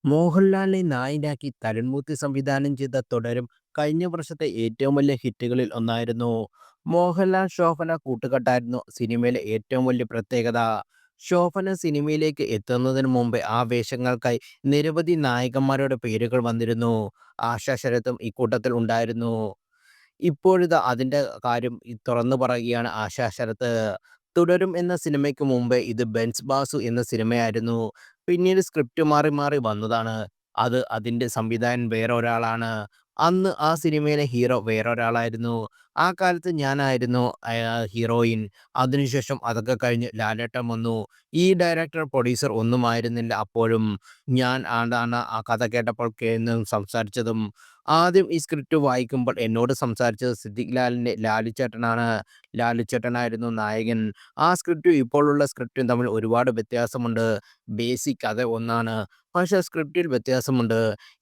മോഹൻലാലിനെ നായകനാക്കി തരുൺമൂർത്തി സംവിധാനം ചെയ്ത തുടരും കഴിഞ്ഞ വർഷത്തെ ഏറ്റവും വലിയ ഹിറ്റുകളിൽ ഒന്നായിരുന്നു. മോഹൻലാൽ ശോഭന കൂട്ടുകെട്ടായിരുന്നു സിനിമയിലെ ഏറ്റവും വലിയ പ്രത്യേകത. ശോഭന സിനിമയിലേക്ക് എത്തുന്നതിന് മുമ്പേ ആ വേഷങ്ങൾക്കായി നിരവധി നായകന്മാരുടെ പേരുകൾ വന്നിരുന്നു. ആശാ ശരത്തും ഇക്കൂട്ടത്തിൽ ഉണ്ടായിരുന്നു. ഇപ്പോഴിതാ അതിൻ്റെ കാര്യം തുറന്നു പറയുകയാണ് ആശാ ശരത്ത്. തുടരും എന്ന സിനിമയ്ക്ക് മുമ്പേ ഇത് ബെൻസ് ബാസു എന്ന സിനിമയായിരുന്നു. പിന്നീട് സ്ക്രിപ്റ്റ് മാറി മാറി വന്നതാണ്. അതിൻ്റെ സംവിധായകൻ വേറൊരാളാണ്. അന്ന് ആ സിനിമയിലെ ഹീറോ വേറൊരാളായിരുന്നു. ആ കാലത്ത് ഞാനായിരുന്നു ഹീറോയിൻ. അതിനുശേഷം അതൊക്കെ കഴിഞ്ഞ് ലാലേട്ടൻ വന്നു. ഈ ഡയറക്ടർ, പ്രൊഡ്യൂസർ ഒന്നുമായിരുന്നില്ല അപ്പോഴും. ഞാൻ അതാണ് ആ കഥ കേട്ടപ്പോൾ സംസാരിച്ചതും. ആദ്യം ഈ സ്ക്രിപ്റ്റ് വായിക്കുമ്പോൾ എന്നോട് സംസാരിച്ചത് സിദ്ദിഖ് ലാലിൻ്റെ ലാലുച്ചേട്ടനാണ്. ലാലുച്ചേട്ടനായിരുന്നു നായകൻ. ആ സ്ക്രിപ്റ്റും ഇപ്പോഴുള്ള സ്ക്രിപ്റ്റും തമ്മിൽ ഒരുപാട് വ്യത്യാസമുണ്ട്. ബേസിക് കഥ ഒന്നാണ്. പക്ഷേ സ്ക്രിപ്റ്റിൽ വ്യത്യാസമുണ്ട്.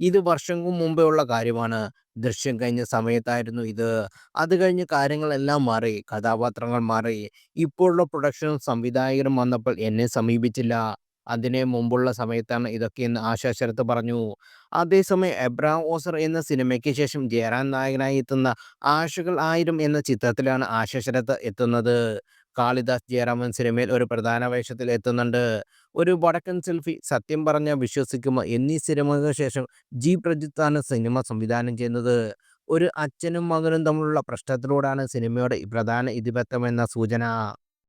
ഇത് വർഷങ്ങൾക്ക് മുമ്പേ ഉള്ള കാര്യമാണ്. ദൃശ്യം കഴിഞ്ഞ സമയത്തായിരുന്നു ഇത്. അത് കഴിഞ്ഞ് കാര്യങ്ങളെല്ലാം മാറി. കഥാപാത്രങ്ങൾ മാറി. ഇപ്പോഴുള്ള പ്രൊഡക്ഷനും സംവിധായകരും വന്നപ്പോൾ എന്നെ സമീപിച്ചില്ല. അതിന് മുമ്പുള്ള സമയത്താണ് ഇതൊക്കെയെന്ന് ആശാ ശരത്ത് പറഞ്ഞു. അതേസമയം എബ്രഹാം ഓസർ എന്ന സിനിമയ്ക്ക് ശേഷം ജയറാം നായകനായി എത്തുന്ന ആശകൾ ആയിരം എന്ന ചിത്രത്തിലാണ് ആശാ ശരത്ത് എത്തുന്നത്. കാളിദാസ് ജയറാമൻ സിനിമയിൽ ഒരു പ്രധാന വേഷത്തിൽ എത്തുന്നുണ്ട്. ഒരു വടക്കൻ സെൽഫി, സത്യം പറഞ്ഞാൽ വിശ്വസിക്കുമോ എന്നീ സിനിമകൾക്ക് ശേഷം ജി പ്രജിത്താണ് സിനിമ സംവിധാനം ചെയ്യുന്നത്. ഒരു അച്ഛനും മകനും തമ്മിലുള്ള പ്രശ്നത്തിലൂടെയാണ് സിനിമയുടെ പ്രധാന ഇതിവൃത്തമെന്ന സൂചന.